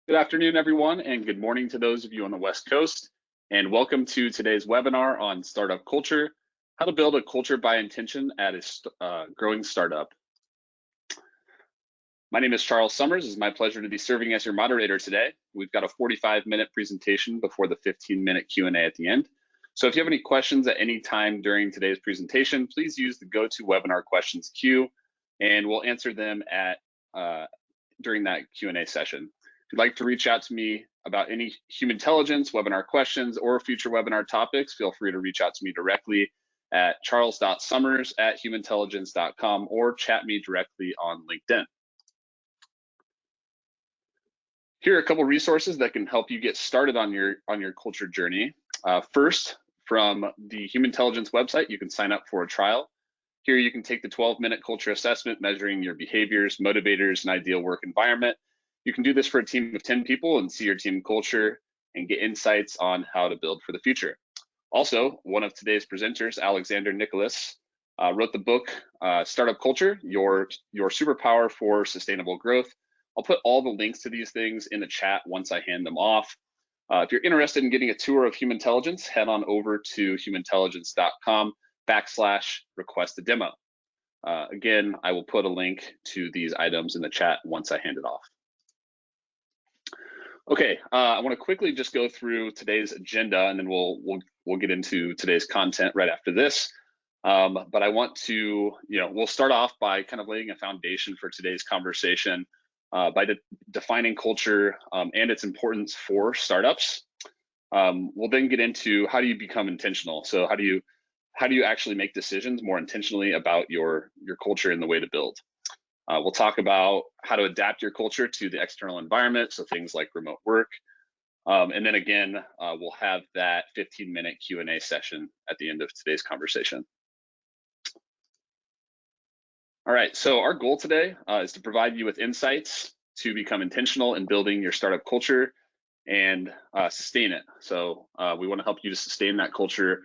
Good afternoon, everyone, and good morning to those of you on the West Coast. And welcome to today's webinar on startup culture, how to build a culture by intention at a growing startup. My name is Charles Summers. It's my pleasure to be serving as your moderator today. We've got a 45-minute presentation before the 15-minute Q&A at the end. So if you have any questions at any time during today's presentation, please use the GoToWebinar questions queue, and we'll answer them during that Q&A session. If you'd like to reach out to me about any Humantelligence webinar questions or future webinar topics, feel free to reach out to me directly at charles.summers@humantelligence.com or chat me directly on LinkedIn. Here are a couple resources that can help you get started on your culture journey. First, from the Humantelligence website, you can sign up for a trial. Here you can take the 12-minute culture assessment measuring your behaviors, motivators, and ideal work environment. You can do this for a team of 10 people and see your team culture and get insights on how to build for the future. Also, one of today's presenters, Alexander Nicholas, wrote the book, Startup Culture, Your Superpower for Sustainable Growth. I'll put all the links to these things in the chat once I hand them off. If you're interested in getting a tour of Humantelligence, head on over to humantelligence.com/request-a-demo. Again, I will put a link to these items in the chat once I hand it off. Okay, I want to quickly just go through today's agenda, and then we'll get into today's content right after this. But I want to, we'll start off by kind of laying a foundation for today's conversation by defining culture and its importance for startups. We'll then get into how do you become intentional. So how do you actually make decisions more intentionally about your culture and the way to build. We'll talk about how to adapt your culture to the external environment, so things like remote work. And then again, we'll have that 15-minute Q&A session at the end of today's conversation. All right, so our goal today is to provide you with insights to become intentional in building your startup culture and sustain it. So we want to help you to sustain that culture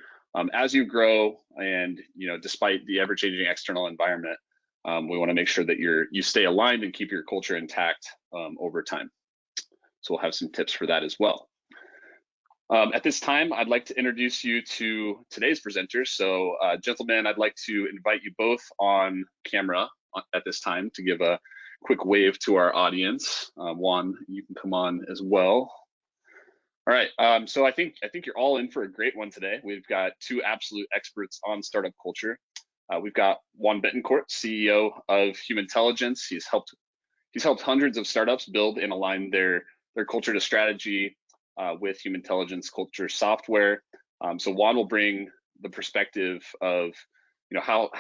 as you grow, and despite the ever-changing external environment. We want to make sure that you stay aligned and keep your culture intact over time. So we'll have some tips for that as well. At this time, I'd like to introduce you to today's presenters. So gentlemen, I'd like to invite you both on camera at this time to give a quick wave to our audience. Juan, you can come on as well. All right, so I think you're all in for a great one today. We've got two absolute experts on startup culture. We've got Juan Betancourt, CEO of Humantelligence. He's helped hundreds of startups build and align their culture to strategy with Humantelligence culture software. So Juan will bring the perspective of how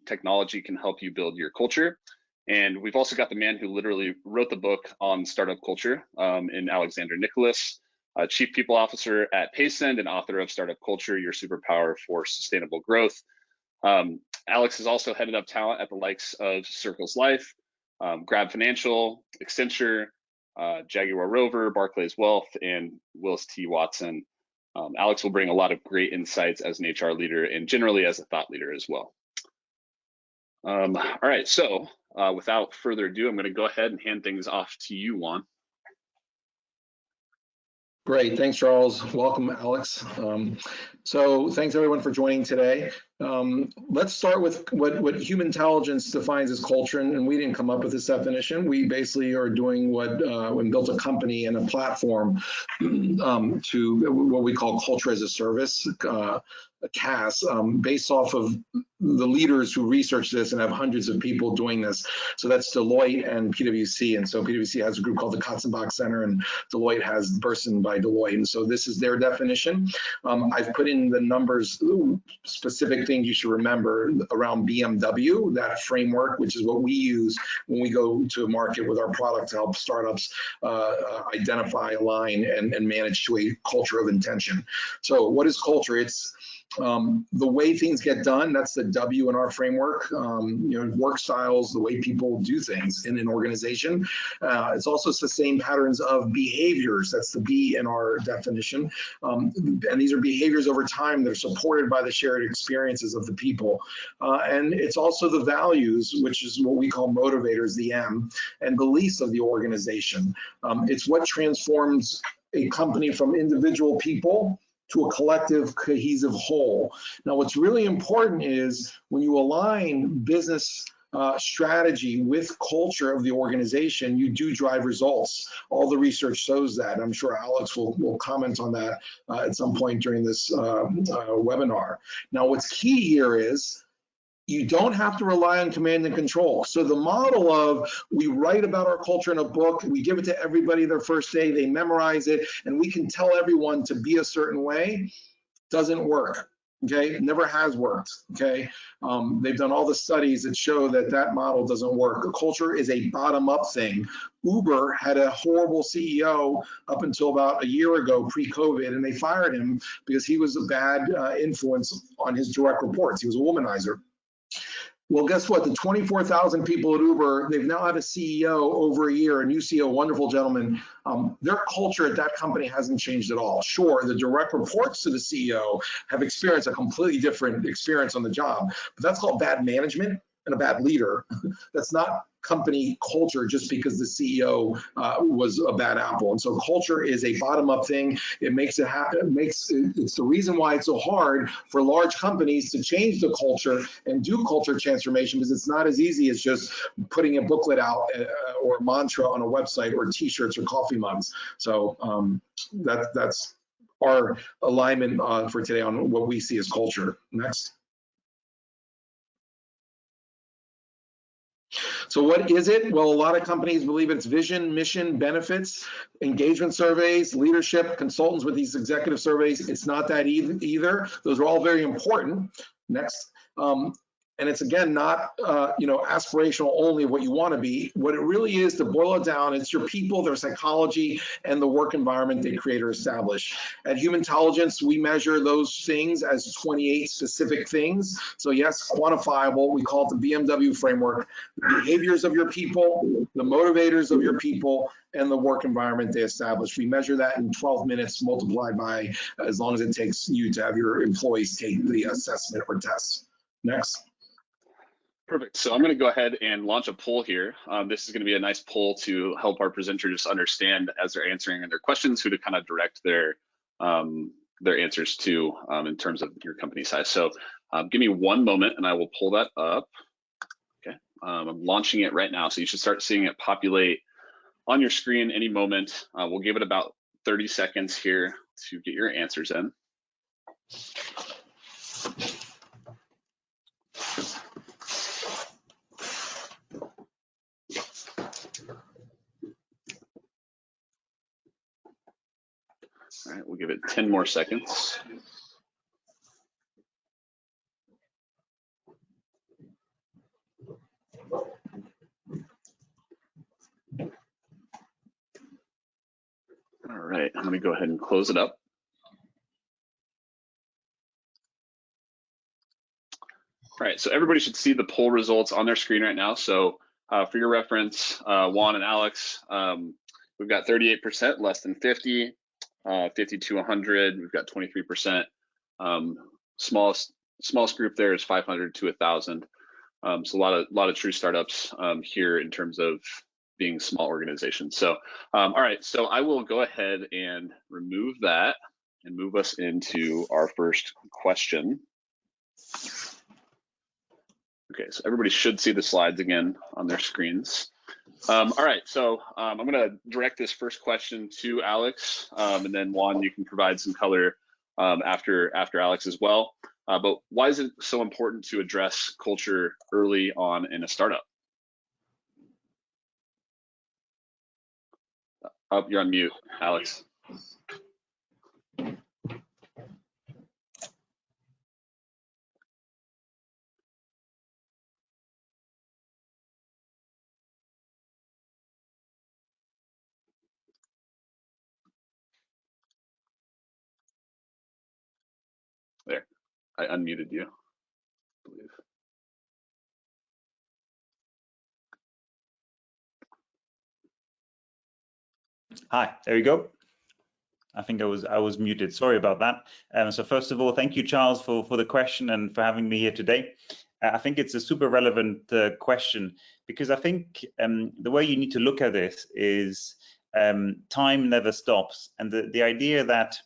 technology can help you build your culture. And we've also got the man who literally wrote the book on startup culture in Alexander Nicholas, Chief People Officer at Paysend and author of Startup Culture, Your Superpower for Sustainable Growth. Alex has also headed up talent at the likes of Circles Life, Grab Financial, Accenture, Jaguar Rover, Barclays Wealth, and Willis T. Watson. Alex will bring a lot of great insights as an HR leader and generally as a thought leader as well. All right, so without further ado, I'm going to go ahead and hand things off to you, Juan. Great, thanks, Charles. Welcome, Alex. So thanks everyone for joining today. Let's start with what Humantelligence defines as culture, and we didn't come up with this definition. We basically are doing when built a company and a platform to what we call culture as a service, a CAS, based off of the leaders who research this and have hundreds of people doing this. So that's Deloitte and PwC. And so PwC has a group called the Katzenbach Center, and Deloitte has Burson by Deloitte. And so this is their definition. I've put in the numbers, specific things you should remember around BMW, that framework, which is what we use when we go to market with our product to help startups identify, align, and manage to a culture of intention. So what is culture? The way things get done, that's the W in our framework, work styles, the way people do things in an organization. It's also sustained patterns of behaviors, that's the B in our definition. And these are behaviors over time that are supported by the shared experiences of the people. And it's also the values, which is what we call motivators, the M, and beliefs of the organization. It's what transforms a company from individual people to a collective, cohesive whole. Now, what's really important is when you align business strategy with culture of the organization, you do drive results. All the research shows that. I'm sure Alex will comment on that at some point during this webinar. Now, what's key here is you don't have to rely on command and control. So the model of we write about our culture in a book, we give it to everybody their first day, they memorize it, and we can tell everyone to be a certain way, doesn't work. Okay, it never has worked. Okay, they've done all the studies that show that that model doesn't work. The culture is a bottom-up thing. Uber had a horrible CEO up until about a year ago, pre-COVID, and they fired him because he was a bad influence on his direct reports. He was a womanizer. Well, guess what? The 24,000 people at Uber, they've now had a CEO over a year, a new CEO, wonderful gentleman. Their culture at that company hasn't changed at all. Sure, the direct reports to the CEO have experienced a completely different experience on the job, but that's called bad management and a bad leader. That's not company culture just because the CEO was a bad apple. And so culture is a bottom-up thing. It makes it happen. It's the reason why it's so hard for large companies to change the culture and do culture transformation, because it's not as easy as just putting a booklet out or a mantra on a website or T-shirts or coffee mugs. So that's our alignment for today on what we see as culture. Next. So what is it? Well, a lot of companies believe it's vision, mission, benefits, engagement surveys, leadership, consultants with these executive surveys. It's not that either. Those are all very important. Next. And it's again not aspirational only what you want to be. What it really is, to boil it down, it's your people, their psychology, and the work environment they create or establish. At Humantelligence, we measure those things as 28 specific things. So yes, quantifiable. We call it the BMW framework. The behaviors of your people, the motivators of your people, and the work environment they establish. We measure that in 12 minutes multiplied by as long as it takes you to have your employees take the assessment or test. Next. Perfect. So I'm going to go ahead and launch a poll here. This is going to be a nice poll to help our presenters understand as they're answering their questions who to kind of direct their answers to in terms of your company size. So give me one moment and I will pull that up. Okay, I'm launching it right now, so you should start seeing it populate on your screen any moment. We'll give it about 30 seconds here to get your answers in. All right, we'll give it 10 more seconds. All right, I'm going to go ahead and close it up. All right, so everybody should see the poll results on their screen right now. So for your reference, Juan and Alex, we've got 38% less than 50, 50 to 100, we've got 23%. Smallest group there is 500 to 1,000. So a lot of true startups here in terms of being small organizations. So all right, so I will go ahead and remove that and move us into our first question. Okay, so everybody should see the slides again on their screens. All right, so I'm going to direct this first question to Alex, and then Juan, you can provide some color after Alex as well. But why is it so important to address culture early on in a startup? Oh, you're on mute, Alex. There. I unmuted you, I believe. Hi, there you go. I think I was muted. Sorry about that. So first of all, thank you, Charles, for the question and for having me here today. I think it's a super relevant question, because I think the way you need to look at this is time never stops, and the idea that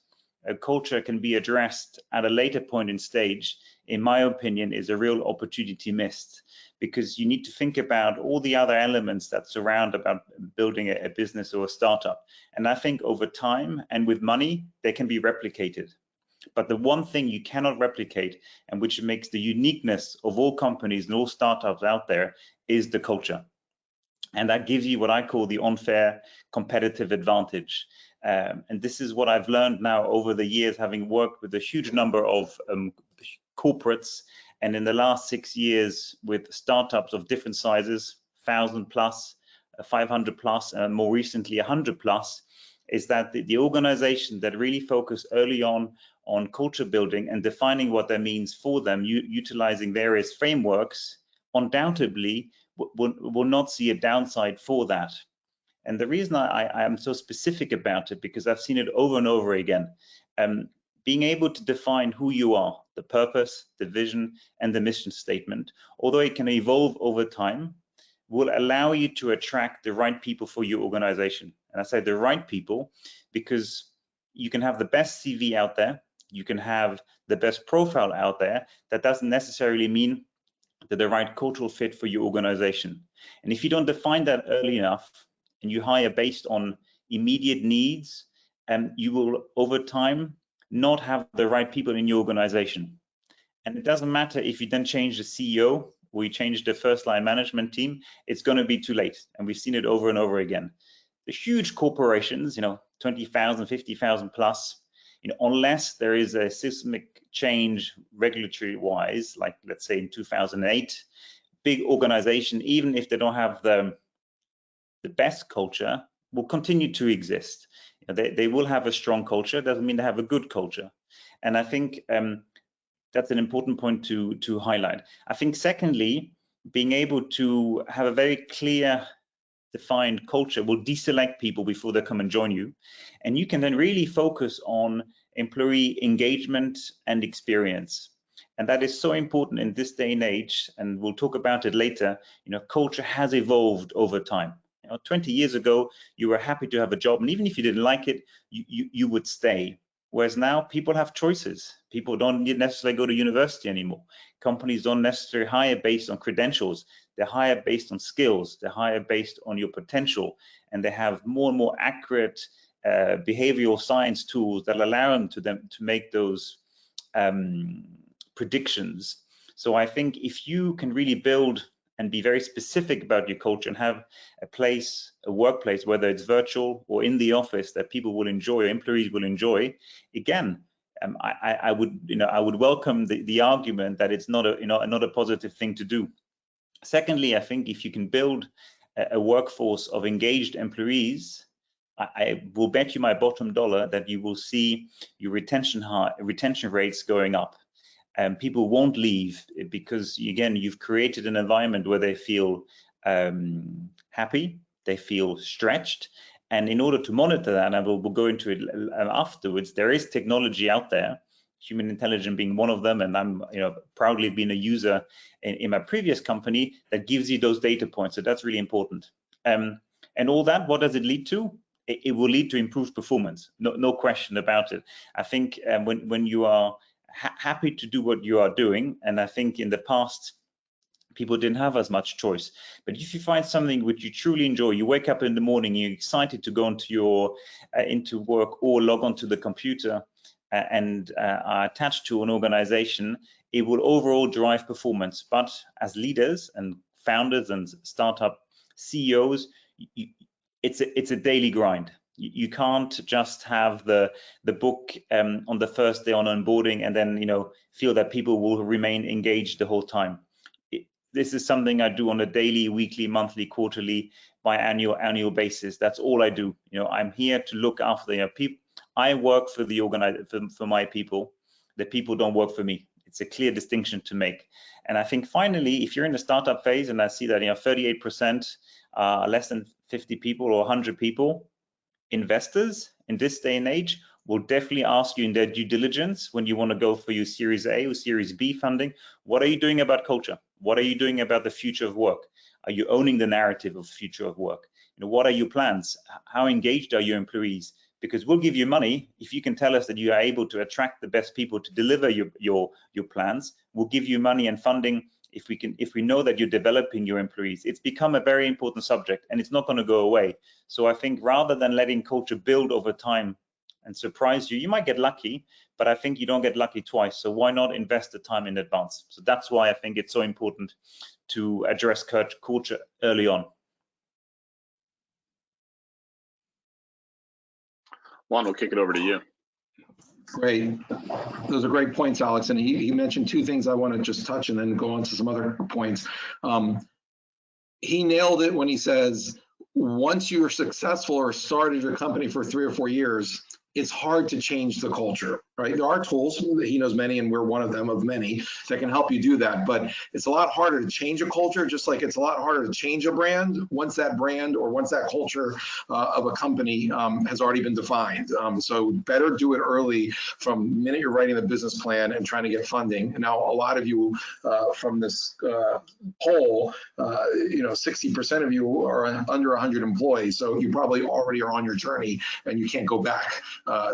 a culture can be addressed at a later point in stage, in my opinion, is a real opportunity missed, because you need to think about all the other elements that surround about building a business or a startup. And I think over time and with money, they can be replicated. But the one thing you cannot replicate, and which makes the uniqueness of all companies and all startups out there, is the culture. And that gives you what I call the unfair competitive advantage. And this is what I've learned now over the years, having worked with a huge number of corporates, and in the last 6 years with startups of different sizes, 1,000 plus, 500 plus, and more recently 100 plus, is that the organization that really focus early on culture building and defining what that means for them, utilizing various frameworks, undoubtedly will not see a downside for that. And the reason I am so specific about it, because I've seen it over and over again. Being able to define who you are, the purpose, the vision, and the mission statement, although it can evolve over time, will allow you to attract the right people for your organization. And I say the right people because you can have the best CV out there, you can have the best profile out there. That doesn't necessarily mean that the right cultural fit for your organization. And if you don't define that early enough and you hire based on immediate needs, you will over time not have the right people in your organization. And it doesn't matter if you then change the CEO or you change the first line management team, it's going to be too late. And we've seen it over and over again. The huge corporations, 20,000, 50,000 plus, unless there is a systemic change regulatory wise, like let's say in 2008, big organization, even if they don't have the best culture, will continue to exist. They will have a strong culture, doesn't mean they have a good culture. And I think that's an important point to highlight. I think secondly, being able to have a very clear defined culture will deselect people before they come and join you. And you can then really focus on employee engagement and experience. And that is so important in this day and age, and we'll talk about it later. Culture has evolved over time. 20 years ago, you were happy to have a job, and even if you didn't like it, you would stay. Whereas now people have choices. People don't necessarily go to university anymore. Companies don't necessarily hire based on credentials. They hire based on skills. They hire based on your potential. And they have more and more accurate behavioral science tools that allow them to make those predictions. So I think if you can really build and be very specific about your culture and have a workplace, whether it's virtual or in the office, that people will enjoy, employees will enjoy, again, I would welcome the argument that it's not a positive thing to do. Secondly, I think if you can build a workforce of engaged employees, I will bet you my bottom dollar that you will see your retention rates going up. People won't leave because, again, you've created an environment where they feel happy, they feel stretched. And in order to monitor that, and we'll go into it afterwards, there is technology out there, Humantelligence being one of them, and I'm proudly been a user in my previous company that gives you those data points. So that's really important. And all that, what does it lead to? It will lead to improved performance, no question about it. I think when you are happy to do what you are doing, and I think in the past people didn't have as much choice, but if you find something which you truly enjoy, you wake up in the morning, you're excited to go into work or log onto the computer and are attached to an organization, it will overall drive performance. But as leaders and founders and startup CEOs, it's a daily grind. You can't just have the book on the first day on onboarding and then feel that people will remain engaged the whole time. This is something I do on a daily, weekly, monthly, quarterly, biannual basis. That's all I do. I'm here to look after people. I work for the for my people. The people don't work for me. It's a clear distinction to make. And I think finally, if you're in the startup phase, and I see that 38% less than 50 people or 100 people, investors in this day and age will definitely ask you in their due diligence when you want to go for your Series A or Series B funding, what are you doing about culture? What are you doing about the future of work? Are you owning the narrative of future of work? What are your plans? How engaged are your employees? Because we'll give you money if you can tell us that you are able to attract the best people to deliver your plans. We'll give you money and funding if we know that you're developing your employees. It's become a very important subject, and it's not going to go away. So I think rather than letting culture build over time and surprise you, you might get lucky, but I think you don't get lucky twice. So why not invest the time in advance? So that's why I think it's so important to address culture early on. Juan, we'll kick it over to you. Great. Those are great points, Alex. And he mentioned two things I want to just touch and then go on to some other points. He nailed it when he says, once you're successful or started your company for 3 or 4 years, it's hard to change the culture, right? There are tools, he knows many, and we're one of them of many, that can help you do that. But it's a lot harder to change a culture, just like it's a lot harder to change a brand once that brand or once that culture of a company has already been defined. So better do it early from the minute you're writing the business plan and trying to get funding. And now a lot of you from this poll, 60% of you are under 100 employees. So you probably already are on your journey and you can't go back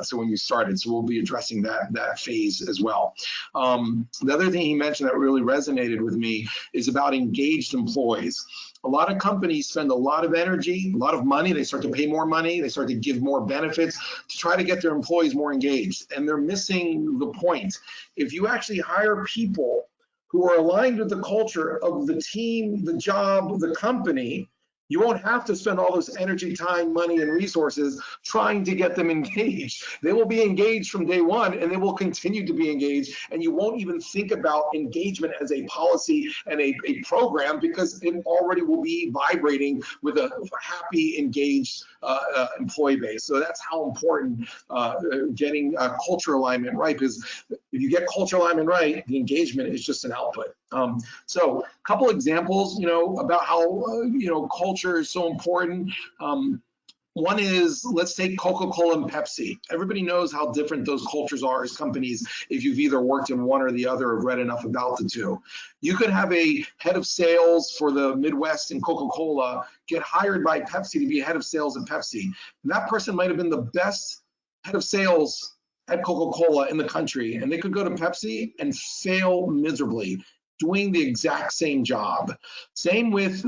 to when you started. So we'll be addressing that phase as well. The other thing he mentioned that really resonated with me is about engaged employees. A lot of companies spend a lot of energy, a lot of money. They start to pay more money. They start to give more benefits to try to get their employees more engaged. And they're missing the point. If you actually hire people who are aligned with the culture of the team, the job, the company, you won't have to spend all this energy, time, money, and resources trying to get them engaged. They will be engaged from day one, and they will continue to be engaged, and you won't even think about engagement as a policy and a program because it already will be vibrating with a happy, engaged employee base. So that's how important getting culture alignment right, because if you get culture alignment right, the engagement is just an output. So a couple examples, about how, culture is so important. One is, let's take Coca-Cola and Pepsi. Everybody knows how different those cultures are as companies if you've either worked in one or the other or read enough about the two. You could have a head of sales for the Midwest in Coca-Cola get hired by Pepsi to be head of sales at Pepsi. And that person might have been the best head of sales at Coca-Cola in the country, and they could go to Pepsi and fail miserably doing the exact same job. Same with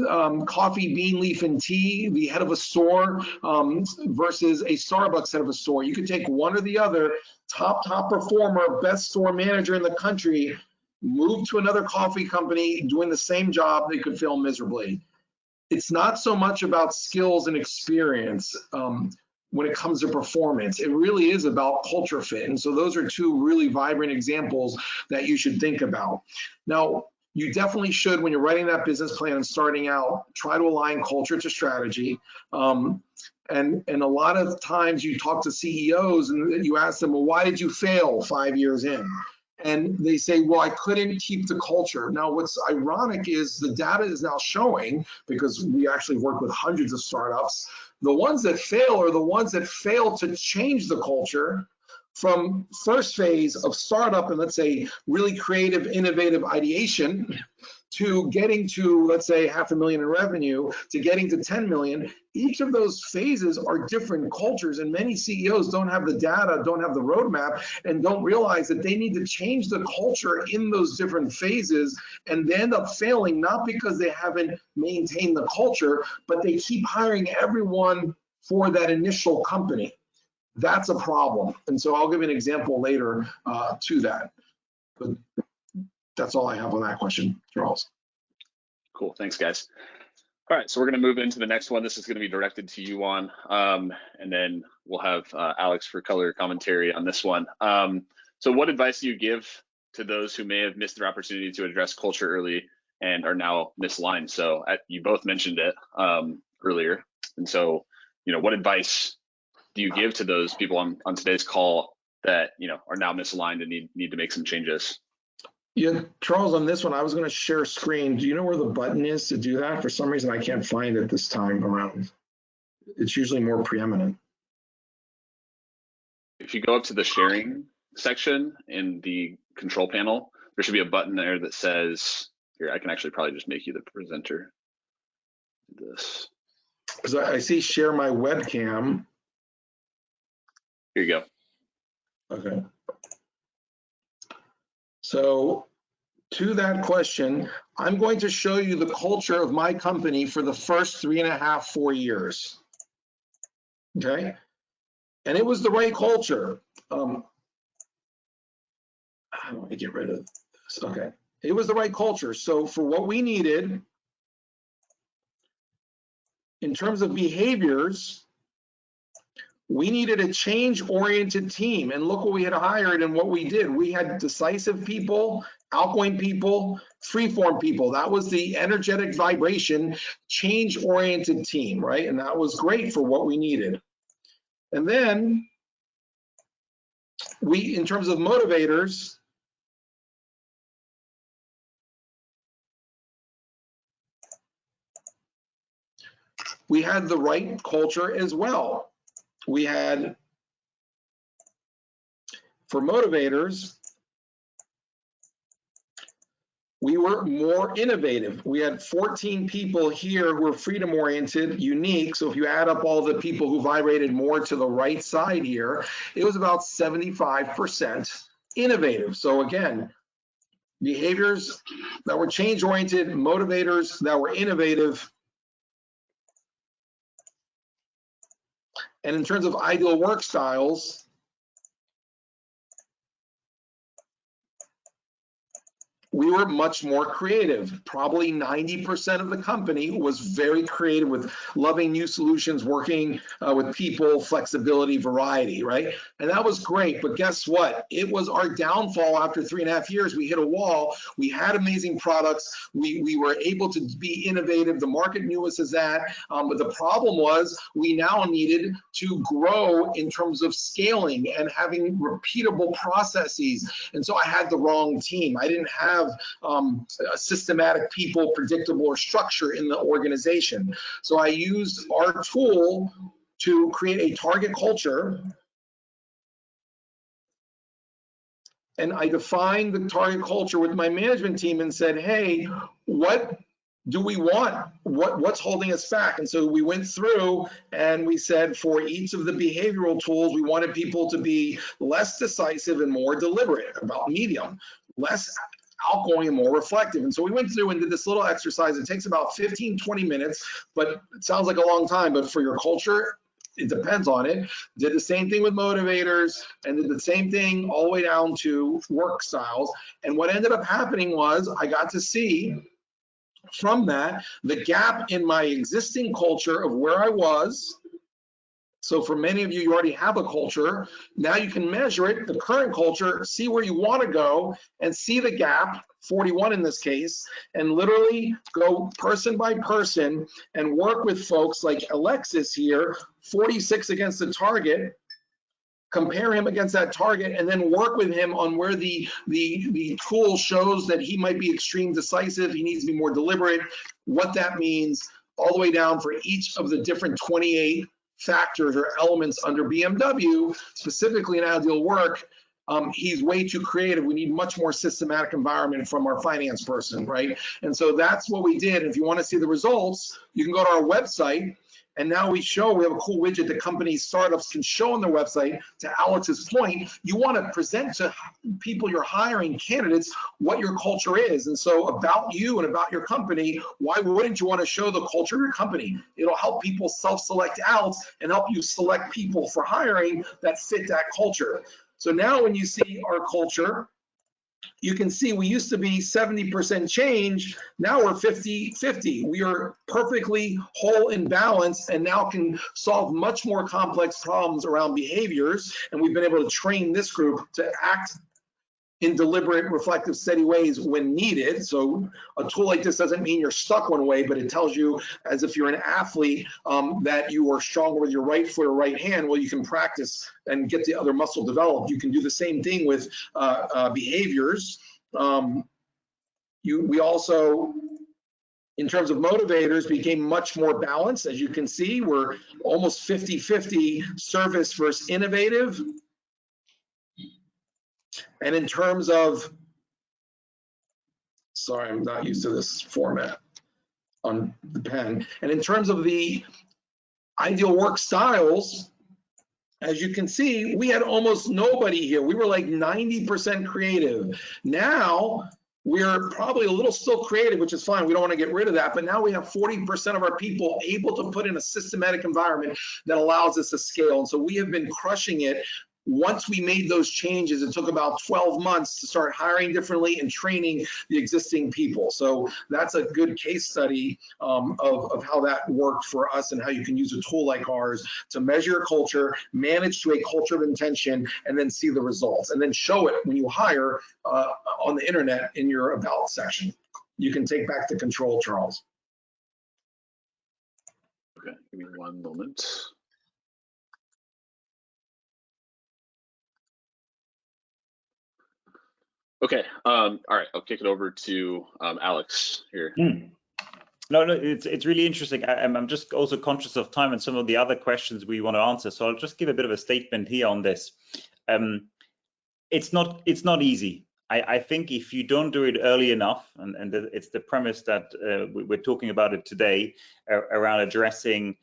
coffee, bean, leaf, and tea, the head of a store versus a Starbucks head of a store. You could take one or the other, top performer, best store manager in the country, move to another coffee company doing the same job, they could fail miserably. It's not so much about skills and experience when it comes to performance. It really is about culture fit. And so those are two really vibrant examples that you should think about. Now, you definitely should, when you're writing that business plan and starting out, try to align culture to strategy. And a lot of times you talk to CEOs and you ask them, well, why did you fail 5 years in? And they say, well, I couldn't keep the culture. Now, what's ironic is the data is now showing, because we actually work with hundreds of startups, the ones that fail are the ones that fail to change the culture from first phase of startup and, let's say, really creative, innovative ideation to getting to, let's say, $500,000 in revenue, to getting to 10 million. Each of those phases are different cultures, and many CEOs don't have the data, don't have the roadmap, and don't realize that they need to change the culture in those different phases, and they end up failing, not because they haven't maintained the culture, but they keep hiring everyone for that initial company. That's a problem. And so I'll give you an example later to that. But that's all I have on that question, Charles. Cool, thanks guys. All right, so we're gonna move into the next one. This is gonna be directed to you, Juan, and then we'll have Alex for color commentary on this one. So what advice do you give to those who may have missed their opportunity to address culture early and are now misaligned? So you both mentioned it earlier. And so, what advice do you give to those people on today's call that, are now misaligned and need to make some changes? Yeah, Charles, on this one, I was going to share screen. Do you know where the button is to do that? For some reason, I can't find it this time around. It's usually more preeminent. If you go up to the sharing section in the control panel, there should be a button there that says, here, I can actually probably just make you the presenter. This. Because I see share my webcam. Here you go. Okay. So to that question, I'm going to show you the culture of my company for the first 3.5, 4 years. Okay. And it was the right culture. How do I get rid of this? Okay. It was the right culture. So for what we needed, in terms of behaviors, we needed a change-oriented team. And look what we had hired and what we did. We had decisive people, outgoing people, freeform people. That was the energetic vibration, change-oriented team, right? And that was great for what we needed. And then we, in terms of motivators, we had the right culture as well. We had, for motivators, we were more innovative. We had 14 people here who were freedom-oriented, unique. So if you add up all the people who vibrated more to the right side here, it was about 75% innovative. So again, behaviors that were change-oriented, motivators that were innovative. And in terms of ideal work styles, we were much more creative. Probably 90% of the company was very creative with loving new solutions, working with people, flexibility, variety, right? And that was great, but guess what? It was our downfall after 3.5 years. We hit a wall. We had amazing products. We were able to be innovative. The market knew us as that, but the problem was we now needed to grow in terms of scaling and having repeatable processes. And so I had the wrong team. I didn't have systematic people, predictable, or structure in the organization. So I used our tool to create a target culture, and I defined the target culture with my management team and said, hey, what do we want? What's holding us back? And so we went through and we said for each of the behavioral tools, we wanted people to be less decisive and more deliberate, about medium, less outgoing and more reflective. And so we went through and did this little exercise. It takes about 15, 20 minutes, but it sounds like a long time, but for your culture, it depends on it. Did the same thing with motivators and did the same thing all the way down to work styles. And what ended up happening was I got to see from that the gap in my existing culture of where I was. So for many of you, you already have a culture. Now you can measure it, the current culture, see where you want to go and see the gap, 41 in this case, and literally go person by person and work with folks like Alexis here, 46 against the target, compare him against that target, and then work with him on where the tool shows that he might be extreme decisive, he needs to be more deliberate, what that means, all the way down for each of the different 28 factors or elements under BMW, specifically in ideal work. He's way too creative. We need much more systematic environment from our finance person, right? And so that's what we did. If you want to see the results, you can go to our website. And now we have a cool widget that companies, startups can show on their website. To Alex's point, you want to present to people you're hiring, candidates, what your culture is. And so about you and about your company, why wouldn't you want to show the culture of your company? It'll help people self-select out and help you select people for hiring that fit that culture. So now when you see our culture, you can see we used to be 70% change, now we're 50-50. We are perfectly whole and balanced and now can solve much more complex problems around behaviors. And we've been able to train this group to act in deliberate, reflective, steady ways when needed. So a tool like this doesn't mean you're stuck one way, but it tells you, as if you're an athlete, that you are stronger with your right foot or right hand. Well, you can practice and get the other muscle developed. You can do the same thing with behaviors. We also, in terms of motivators, became much more balanced. As you can see, we're almost 50-50 service versus innovative. And in terms of, sorry, I'm not used to this format on the pen. And in terms of the ideal work styles, as you can see, we had almost nobody here. We were like 90% creative. Now, we're probably a little still creative, which is fine. We don't want to get rid of that. But now we have 40% of our people able to put in a systematic environment that allows us to scale. And so we have been crushing it. Once we made those changes, it took about 12 months to start hiring differently and training the existing people. So that's a good case study of how that worked for us and how you can use a tool like ours to measure your culture, manage to a culture of intention, and then see the results. And then show it when you hire on the internet in your about section. You can take back the control, Charles. Okay, give me one moment. Okay, all right, I'll kick it over to Alex here. No, it's really interesting. I'm just also conscious of time and some of the other questions we want to answer. So I'll just give a bit of a statement here on this. It's not easy. I think if you don't do it early enough, and it's the premise that we're talking about it today around addressing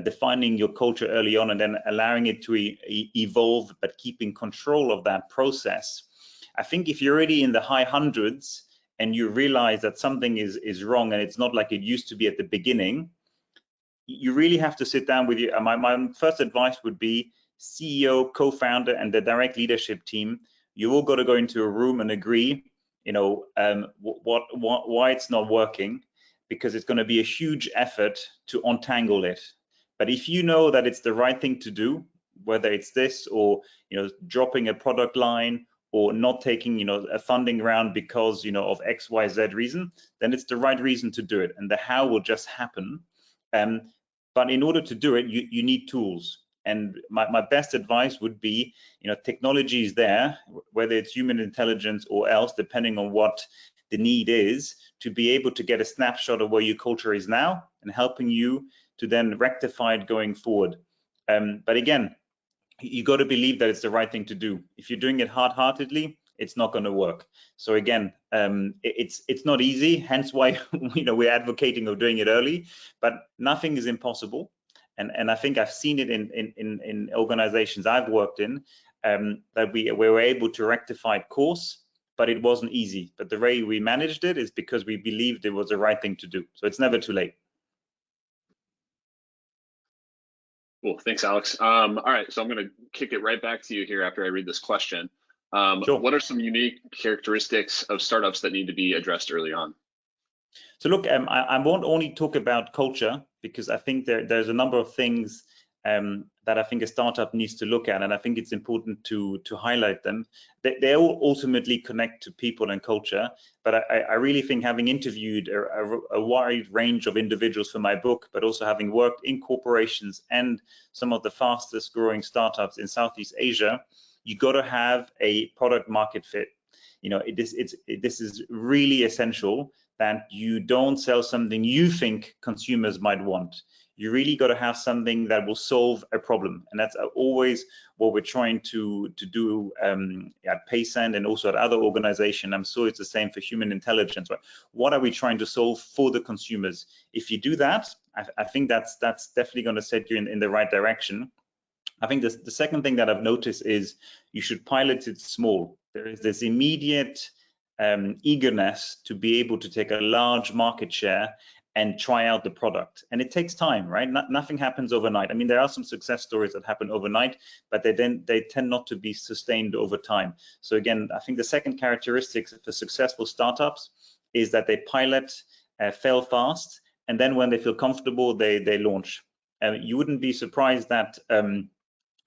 defining your culture early on and then allowing it to evolve, but keeping control of that process. I think if you're already in the high hundreds and you realize that something is wrong and it's not like it used to be at the beginning, you really have to sit down with you. My first advice would be CEO, co-founder, and the direct leadership team. You all got to go into a room and agree, why it's not working, because it's going to be a huge effort to untangle it. But if you know that it's the right thing to do, whether it's this or dropping a product line or not taking a funding round because of XYZ reason, then it's the right reason to do it, and the how will just happen. But in order to do it, you need tools. And my best advice would be, technology is there, whether it's human intelligence or else, depending on what the need is, to be able to get a snapshot of where your culture is now and helping you to then rectify it going forward. But again, you got to believe that it's the right thing to do. If you're doing it half-heartedly, it's not going to work. So again, it's not easy. Hence why we're advocating of doing it early. But nothing is impossible. And I think I've seen it in organizations I've worked in, that we were able to rectify course, but it wasn't easy. But the way we managed it is because we believed it was the right thing to do. So it's never too late. Cool, thanks, Alex. All right, so I'm going to kick it right back to you here after I read this question. Sure. What are some unique characteristics of startups that need to be addressed early on? So look, I won't only talk about culture, because I think there's a number of things that I think a startup needs to look at, and I think it's important to highlight them. They all ultimately connect to people and culture, but I really think, having interviewed a wide range of individuals for my book, but also having worked in corporations and some of the fastest growing startups in Southeast Asia, you got to have a product market fit. This is really essential, that you don't sell something you think consumers might want. You really got to have something that will solve a problem, and that's always what we're trying to do at Paysend and also at other organizations. I'm sure it's the same for Humantelligence. Right? What are we trying to solve for the consumers? If you do that, I think that's definitely going to set you in the right direction. I think the second thing that I've noticed is you should pilot it small. There is this immediate eagerness to be able to take a large market share and try out the product, and it takes time, right? Nothing happens overnight. I mean, there are some success stories that happen overnight, but they tend not to be sustained over time. So again, I think the second characteristic for successful startups is that they pilot, fail fast, and then when they feel comfortable, they launch. You wouldn't be surprised that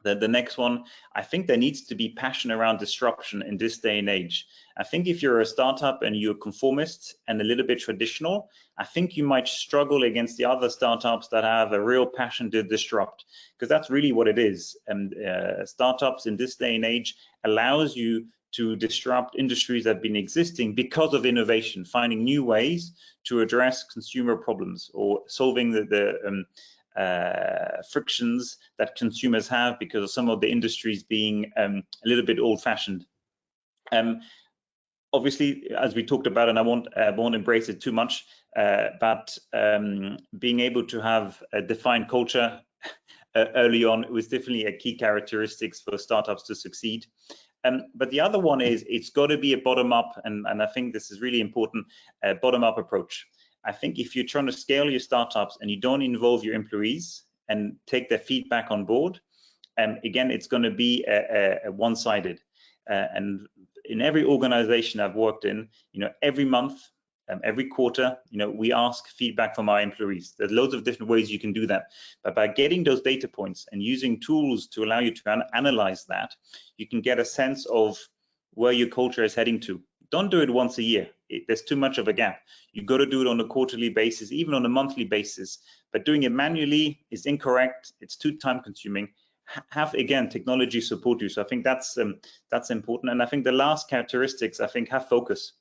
the next one, I think there needs to be passion around disruption in this day and age. I think if you're a startup and you're conformist and a little bit traditional, I think you might struggle against the other startups that have a real passion to disrupt, because that's really what it is. And startups in this day and age allows you to disrupt industries that have been existing because of innovation, finding new ways to address consumer problems or solving the frictions that consumers have because of some of the industries being a little bit old-fashioned. Obviously, as we talked about, and I won't embrace it too much, but being able to have a defined culture early on was definitely a key characteristics for startups to succeed. But the other one is it's got to be a bottom-up, and I think this is really important, bottom-up approach. I think if you're trying to scale your startups and you don't involve your employees and take their feedback on board, again, it's going to be a one-sided. And in every organization I've worked in, every month, every quarter, we ask feedback from our employees. There's loads of different ways you can do that, but by getting those data points and using tools to allow you to analyze that, you can get a sense of where your culture is heading to. Don't do it once a year. There's too much of a gap. You've got to do it on a quarterly basis, even on a monthly basis. But doing it manually is incorrect. It's too time consuming. Have, again, technology support you. So I think that's important. And I think the last characteristics, I think, have focus.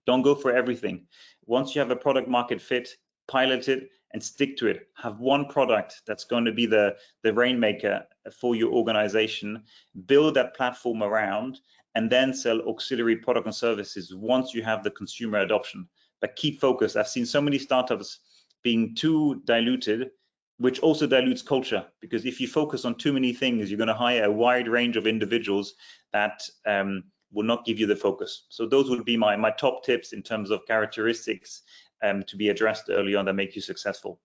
Don't go for everything. Once you have a product market fit, pilot it and stick to it. Have one product that's going to be the rainmaker for your organization. Build that platform around and then sell auxiliary product and services once you have the consumer adoption. But keep focused. I've seen so many startups being too diluted, which also dilutes culture, because if you focus on too many things, you're going to hire a wide range of individuals that will not give you the focus. So those would be my top tips in terms of characteristics to be addressed early on that make you successful.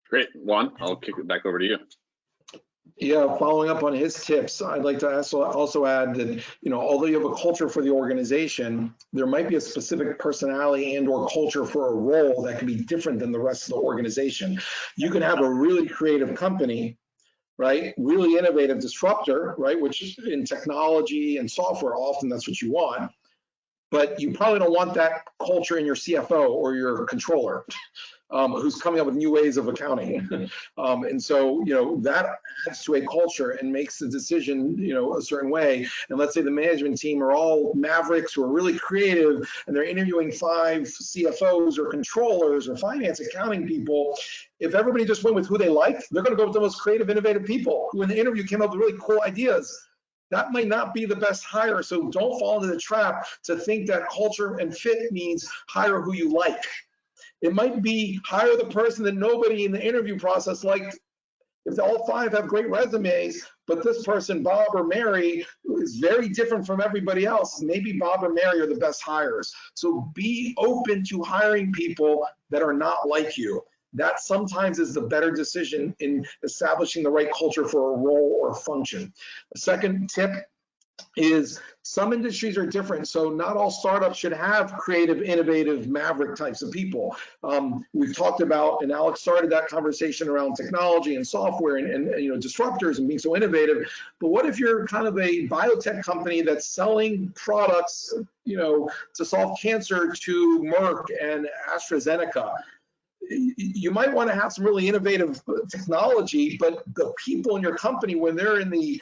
Great. Juan, I'll kick it back over to you. Yeah, following up on his tips, I'd like to also add that, although you have a culture for the organization, there might be a specific personality and or culture for a role that can be different than the rest of the organization. You can have a really creative company, right? Really innovative disruptor, right? Which in technology and software, often that's what you want. But you probably don't want that culture in your CFO or your controller. Who's coming up with new ways of accounting. And so, that adds to a culture and makes the decision, a certain way. And let's say the management team are all mavericks who are really creative and they're interviewing 5 CFOs or controllers or finance accounting people. If everybody just went with who they liked, they're going to go with the most creative, innovative people who in the interview came up with really cool ideas. That might not be the best hire. So don't fall into the trap to think that culture and fit means hire who you like. It might be hire the person that nobody in the interview process liked. If all 5 have great resumes, but this person, Bob or Mary, is very different from everybody else, maybe Bob or Mary are the best hires. So be open to hiring people that are not like you. That sometimes is the better decision in establishing the right culture for a role or function. The second tip is some industries are different, so not all startups should have creative, innovative, maverick types of people. We've talked about, and Alex started that conversation around technology and software and disruptors and being so innovative. But what if you're kind of a biotech company that's selling products, to solve cancer to Merck and AstraZeneca? You might want to have some really innovative technology, but the people in your company, when they're in the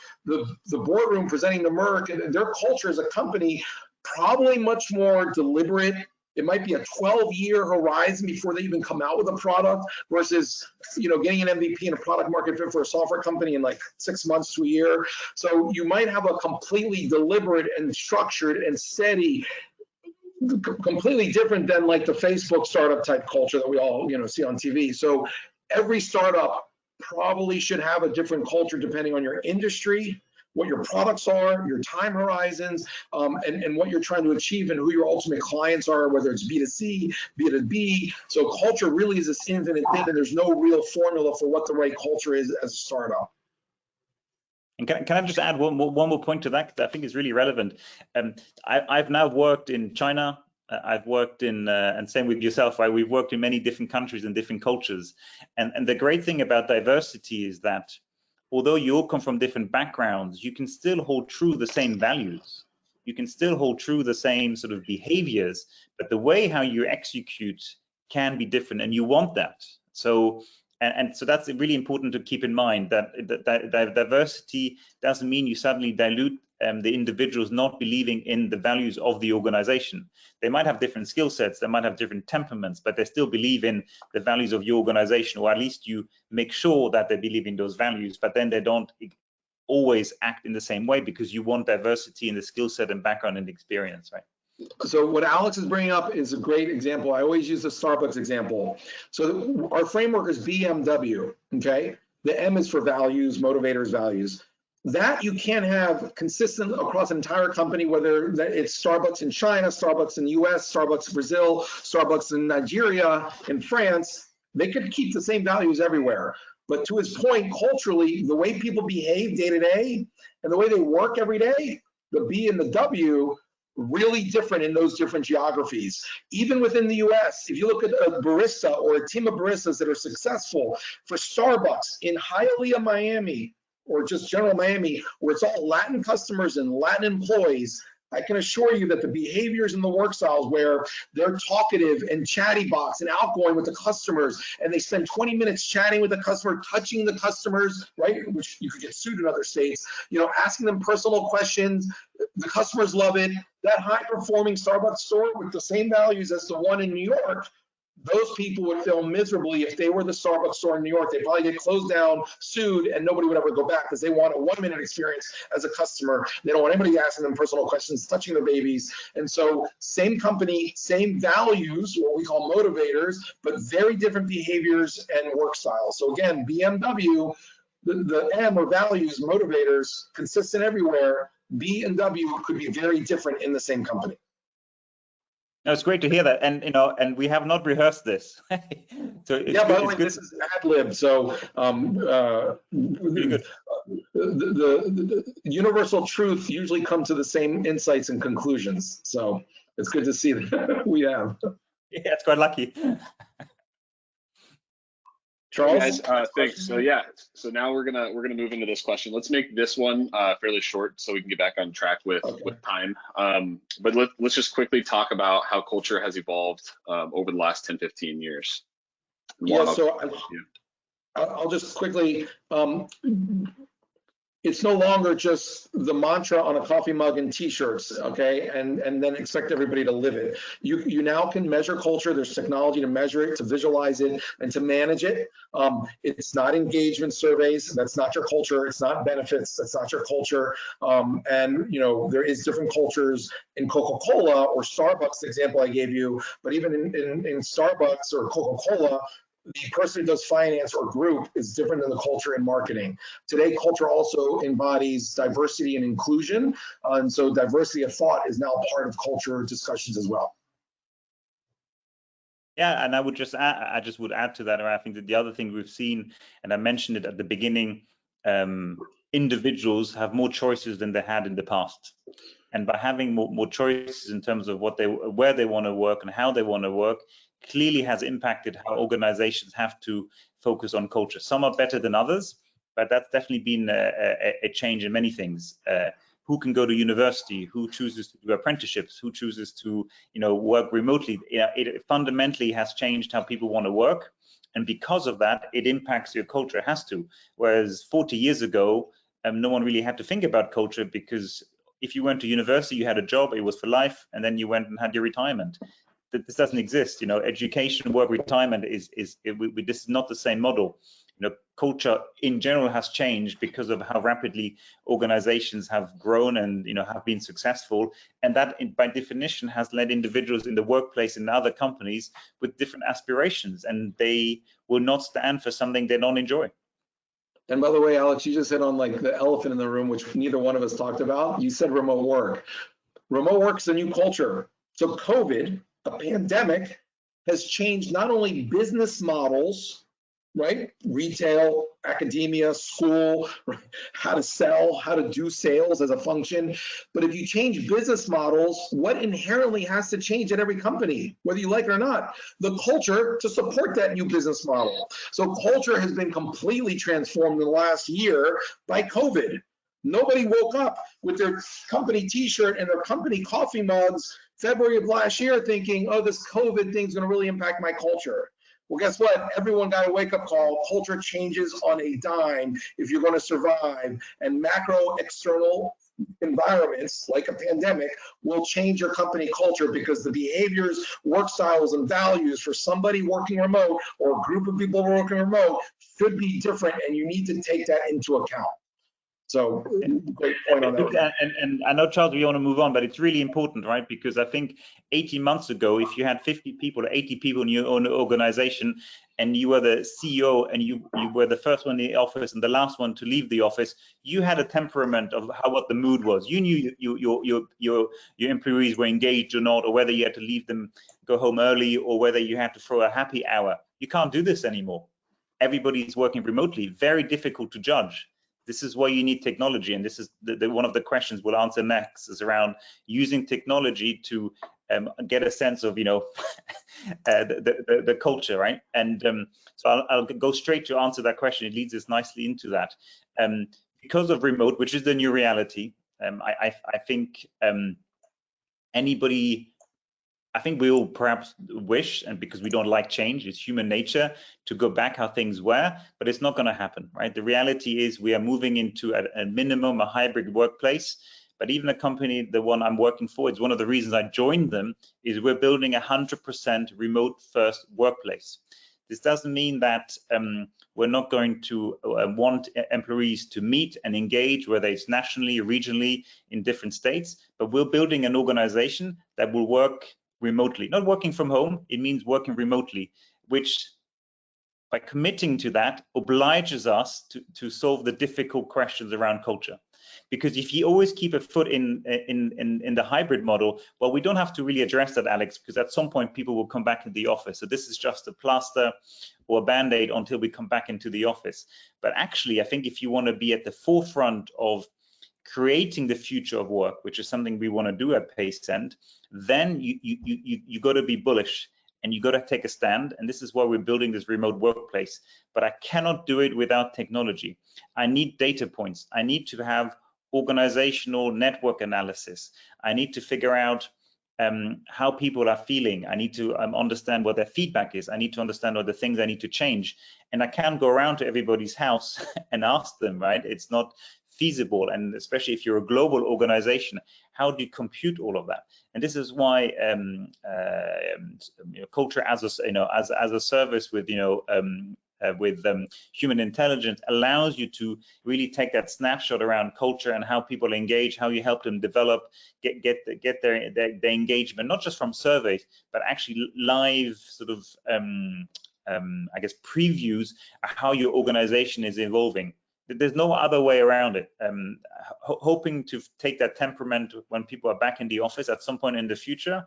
boardroom presenting to Merck, and their culture as a company, probably much more deliberate. It might be a 12-year horizon before they even come out with a product versus, getting an MVP and a product market fit for a software company in like 6 months to a year. So you might have a completely deliberate and structured and steady, completely different than like the Facebook startup type culture that we all see on TV. So every startup probably should have a different culture depending on your industry, what your products are, your time horizons, and what you're trying to achieve and who your ultimate clients are, whether it's B2C, B2B. So culture really is this infinite thing, and there's no real formula for what the right culture is as a startup. And can I just add one more point to that? Because I think it's really relevant. I've now worked in China. I've worked in, and same with yourself, right? We've worked in many different countries and different cultures. And the great thing about diversity is that although you all come from different backgrounds, you can still hold true the same values. You can still hold true the same sort of behaviors, but the way how you execute can be different, and you want that. So And so that's really important to keep in mind, that diversity doesn't mean you suddenly dilute the individuals not believing in the values of the organization. They might have different skill sets, they might have different temperaments, but they still believe in the values of your organization, or at least you make sure that they believe in those values, but then they don't always act in the same way because you want diversity in the skill set and background and experience, right? So what Alex is bringing up is a great example. I always use the Starbucks example. So our framework is BMW, okay? The M is for values, motivators, values. That you can't have consistent across an entire company, whether it's Starbucks in China, Starbucks in the US, Starbucks in Brazil, Starbucks in Nigeria, in France. They could keep the same values everywhere. But to his point, culturally, the way people behave day to day and the way they work every day, the B and the W, really different in those different geographies. Even within the US, if you look at a barista or a team of baristas that are successful for Starbucks in Hialeah, Miami, or just general Miami, where it's all Latin customers and Latin employees, I can assure you that the behaviors and the work styles where they're talkative and chatty box and outgoing with the customers, and they spend 20 minutes chatting with the customer, touching the customers, right? Which you could get sued in other states, you know, asking them personal questions. The customers love it. That high performing Starbucks store with the same values as the one in New York, those people would feel miserably if they were the Starbucks store in New York. They'd probably get closed down, sued, and nobody would ever go back because they want a 1-minute experience as a customer. They don't want anybody asking them personal questions, touching their babies. And so same company, same values, what we call motivators, but very different behaviors and work styles. So again, BMW, the M or values, motivators, consistent everywhere. B and W could be very different in the same company. No, it's great to hear that, and you know, and we have not rehearsed this. So it's yeah, good, by the way, this is ad lib. So really good. The universal truth usually comes to the same insights and conclusions. So it's good to see that we have. Yeah, it's quite lucky. Charles, thanks. So yeah, so now we're gonna move into this question. Let's make this one fairly short so we can get back on track with time. But let's just quickly talk about how culture has evolved over the last 10-15 years. Yeah, so I'll just quickly. It's no longer just the mantra on a coffee mug and t-shirts, okay, and then expect everybody to live it. You now can measure culture. There's technology to measure it, to visualize it, and to manage it. It's not engagement surveys. That's not your culture. It's not benefits. That's not your culture. And you know, there is different cultures in Coca-Cola or Starbucks, the example I gave you, but even in Starbucks or Coca-Cola, the person who does finance or group is different than the culture in marketing. Today, culture also embodies diversity and inclusion. And so diversity of thought is now part of culture discussions as well. Yeah, and I would just add to that. I think that the other thing we've seen, and I mentioned it at the beginning, individuals have more choices than they had in the past. And by having more choices in terms of where they want to work and how they want to work, clearly has impacted how organizations have to focus on culture. Some are better than others, but that's definitely been a change in many things. Who can go to university? Who chooses to do apprenticeships? Who chooses to, you know, work remotely? It fundamentally has changed how people want to work, and because of that, it impacts your culture. It has to. Whereas 40 years ago, no one really had to think about culture, because if you went to university, you had a job, it was for life, and then you went and had your retirement. This doesn't exist. You know, education, work, retirement this is not the same model. You know, culture in general has changed because of how rapidly organizations have grown and, you know, have been successful, and that by definition has led individuals in the workplace and other companies with different aspirations, and they will not stand for something they don't enjoy. And by the way, Alex, you just hit on like the elephant in the room, which neither one of us talked about. You said remote work. Remote work is a new culture. So COVID, a pandemic, has changed not only business models, right? Retail, academia, school, right? How to sell, how to do sales as a function. But if you change business models, what inherently has to change at every company, whether you like it or not? The culture to support that new business model. So culture has been completely transformed in the last year by COVID. Nobody woke up with their company t-shirt and their company coffee mugs February of last year thinking, oh, this COVID thing's going to really impact my culture. Well, guess what? Everyone got a wake-up call. Culture changes on a dime if you're going to survive. And macro external environments like a pandemic will change your company culture, because the behaviors, work styles, and values for somebody working remote or a group of people working remote should be different, and you need to take that into account. So great point on that one. And I know, Charles, we want to move on, but it's really important, right? Because I think 18 months ago, if you had 50 people or 80 people in your own organization, and you were the CEO and you were the first one in the office and the last one to leave the office, you had a temperament of what the mood was. You knew your employees were engaged or not, or whether you had to leave them, go home early, or whether you had to throw a happy hour. You can't do this anymore. Everybody's working remotely, very difficult to judge. This is why you need technology, and this is one of the questions we'll answer next, is around using technology to get a sense of, the culture, right? And so I'll go straight to answer that question. It leads us nicely into that. Because of remote, which is the new reality, I think I think we all perhaps wish, and because we don't like change, it's human nature to go back how things were, but it's not going to happen, right? The reality is we are moving into a minimum, a hybrid workplace. But even a company, the one I'm working for, it's one of the reasons I joined them, is we're building 100% remote first workplace. This doesn't mean that we're not going to want employees to meet and engage, whether it's nationally, regionally, in different states, but we're building an organization that will work remotely, not working from home. It means working remotely, which by committing to that obliges us to solve the difficult questions around culture. Because if you always keep a foot in the hybrid model, well, we don't have to really address that, Alex, because at some point people will come back in the office. So this is just a plaster or a band-aid until we come back into the office. But actually, I think if you want to be at the forefront of creating the future of work, which is something we want to do at Paycent, then you got to be bullish and you got to take a stand. And this is why we're building this remote workplace. But I cannot do it without technology. I need data points. I need to have organizational network analysis. I need to figure out how people are feeling. I need to understand what their feedback is. I need to understand what the things I need to change. And I can't go around to everybody's house and ask them, right? It's not feasible. And especially if you're a global organization, how do you compute all of that? And this is why culture as a service with Humantelligence allows you to really take that snapshot around culture and how people engage, how you help them develop, get their engagement, not just from surveys, but actually live sort of I guess previews of how your organization is evolving. There's no other way around it. Hoping to take that temperament when people are back in the office at some point in the future.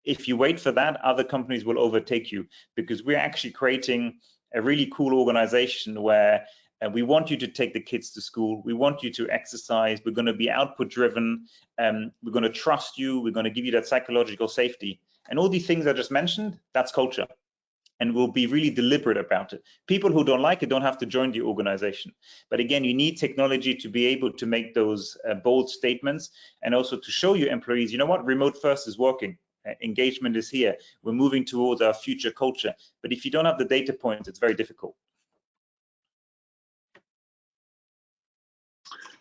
If you wait for that, other companies will overtake you, because we're actually creating a really cool organization where we want you to take the kids to school. We want you to exercise. We're going to be output driven. We're going to trust you. We're going to give you that psychological safety. And all these things I just mentioned, that's culture. And we'll be really deliberate about it. People who don't like it don't have to join the organization. But again, you need technology to be able to make those bold statements, and also to show your employees, you know what, remote first is working. Engagement is here. We're moving towards our future culture. But if you don't have the data points, it's very difficult.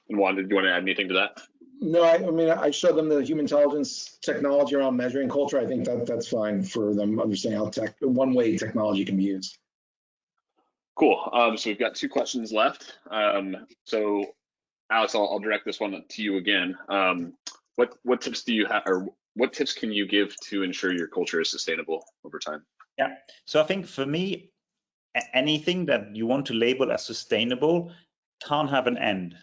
And Juan, did you want to add anything to that? No, I mean, I showed them the Humantelligence technology around measuring culture. I think that's fine for them understanding how one way technology can be used. Cool. So we've got 2 questions left. So Alex, I'll direct this one to you again. What tips do you have, or what tips can you give to ensure your culture is sustainable over time? Yeah. So I think for me, anything that you want to label as sustainable can't have an end.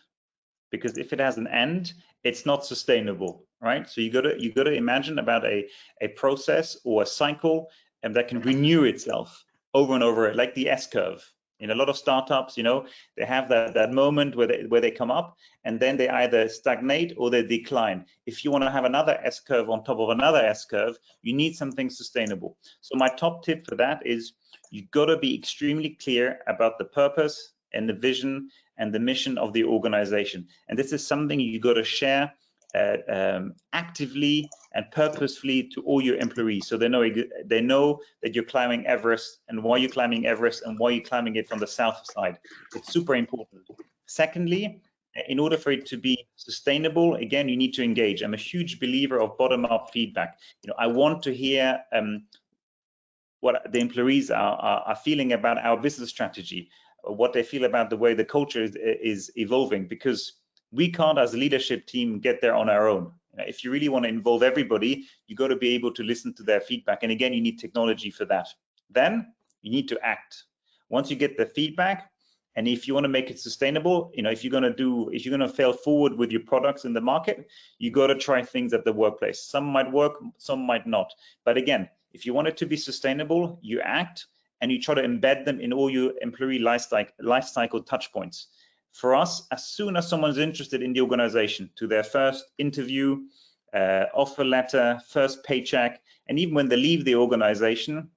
Because if it has an end, it's not sustainable, right? So you got to imagine about a process or a cycle that can renew itself over and over, like the S-curve. In a lot of startups, they have that moment where they come up, and then they either stagnate or they decline. If you want to have another S-curve on top of another S-curve, you need something sustainable. So my top tip for that is you've got to be extremely clear about the purpose and the vision and the mission of the organization. And this is something you got to share actively and purposefully to all your employees, so they know that you're climbing Everest and why you're climbing Everest and why you're climbing it from the south side. It's super important. Secondly, in order for it to be sustainable, again, you need to engage. I'm a huge believer of bottom-up feedback. I want to hear what the employees are feeling about our business strategy, what they feel about the way the culture is evolving, because we can't, as a leadership team, get there on our own. If you really want to involve everybody, you got to be able to listen to their feedback. And again, you need technology for that. Then you need to act. Once you get the feedback, and if you want to make it sustainable, if you're going to fail forward with your products in the market, you got to try things at the workplace. Some might work, some might not. But again, if you want it to be sustainable, you act and you try to embed them in all your employee life cycle touch points. For us, as soon as someone's interested in the organization, to their first interview, offer letter, first paycheck, and even when they leave the organization,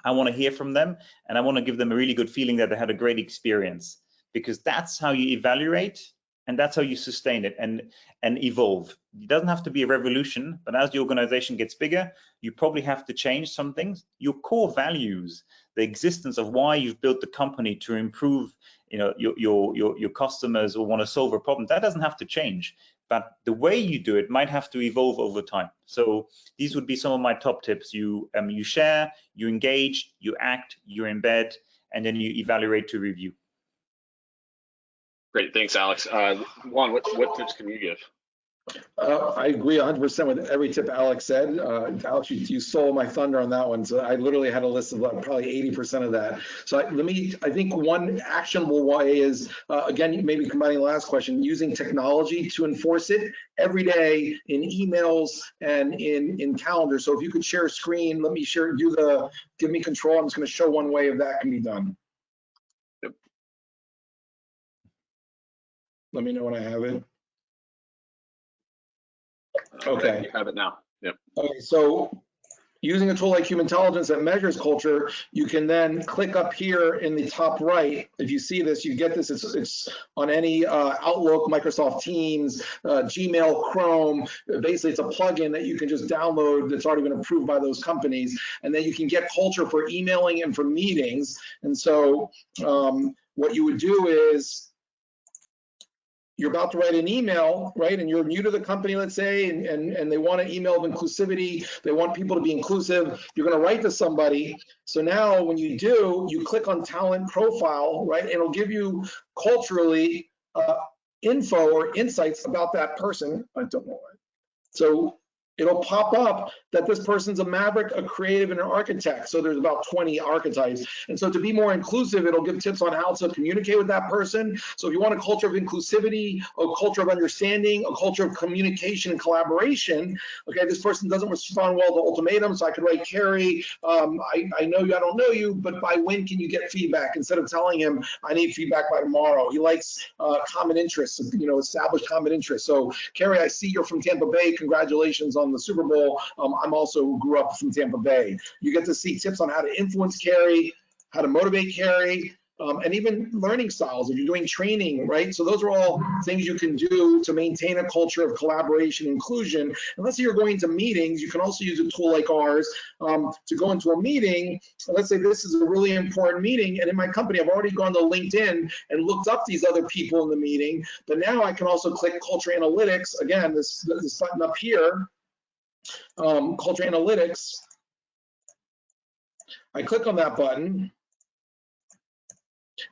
I want to hear from them, and I want to give them a really good feeling that they had a great experience, because that's how you evaluate and that's how you sustain it and evolve. It doesn't have to be a revolution, but as the organization gets bigger, you probably have to change some things. Your core values, the existence of why you've built the company to improve, your customers or want to solve a problem, that doesn't have to change. But the way you do it might have to evolve over time. So these would be some of my top tips. You share, you engage, you act, you embed, and then you evaluate to review. Great, thanks, Alex. Juan, what tips can you give? I agree 100% with every tip Alex said. Alex, you stole my thunder on that one. So I literally had a list of probably 80% of that. So I think one actionable way is, again, maybe combining the last question, using technology to enforce it every day in emails and in calendars. So if you could share a screen, let me share, give me control. I'm just going to show one way of that can be done. Yep. Let me know when I have it. Okay. You have it now. Yep. Okay, so using a tool like Humantelligence that measures culture, you can then click up here in the top right. If you see this, you get this. It's on any Outlook, Microsoft Teams, Gmail, Chrome. Basically, it's a plugin that you can just download that's already been approved by those companies. And then you can get culture for emailing and for meetings. And so what you would do is, you're about to write an email, right? And you're new to the company, let's say, and they want an email of inclusivity. They want people to be inclusive. You're going to write to somebody. So now when you do, you click on talent profile, right? And it'll give you culturally info or insights about that person. I don't know why. So it'll pop up that this person's a maverick, a creative, and an architect. So there's about 20 archetypes. And so to be more inclusive, it'll give tips on how to communicate with that person. So if you want a culture of inclusivity, a culture of understanding, a culture of communication and collaboration, okay, this person doesn't respond well to ultimatums. So I could write, Carrie, I know you, I don't know you, but by when can you get feedback? Instead of telling him, I need feedback by tomorrow. He likes common interests, established common interests. So Carrie, I see you're from Tampa Bay. Congratulations on the Super Bowl. I'm also grew up from Tampa Bay. You get to see tips on how to influence Carrie, how to motivate Carrie, and even learning styles if you're doing training, right? So those are all things you can do to maintain a culture of collaboration and inclusion. And let's say you're going to meetings, you can also use a tool like ours to go into a meeting. Let's say this is a really important meeting, and in my company, I've already gone to LinkedIn and looked up these other people in the meeting, but now I can also click Culture Analytics, again, this button up here, Culture Analytics. I click on that button,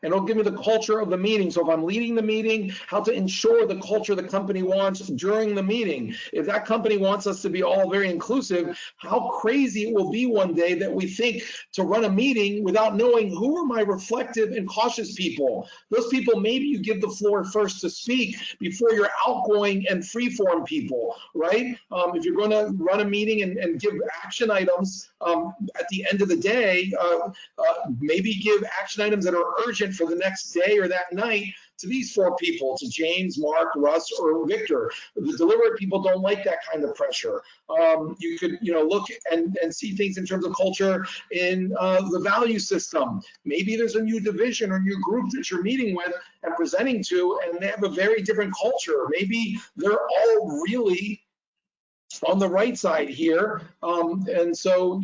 and it'll give me the culture of the meeting. So if I'm leading the meeting, how to ensure the culture the company wants during the meeting. If that company wants us to be all very inclusive, how crazy it will be one day that we think to run a meeting without knowing who are my reflective and cautious people. Those people, maybe you give the floor first to speak before your outgoing and free-form people, right? If you're going to run a meeting and give action items at the end of the day, maybe give action items that are urgent for the next day or that night to these 4 people, to James, Mark, Russ, or Victor. The deliberate people don't like that kind of pressure. You could, look and see things in terms of culture in the value system. Maybe there's a new division or new group that you're meeting with and presenting to, and they have a very different culture. Maybe they're all really on the right side here, and so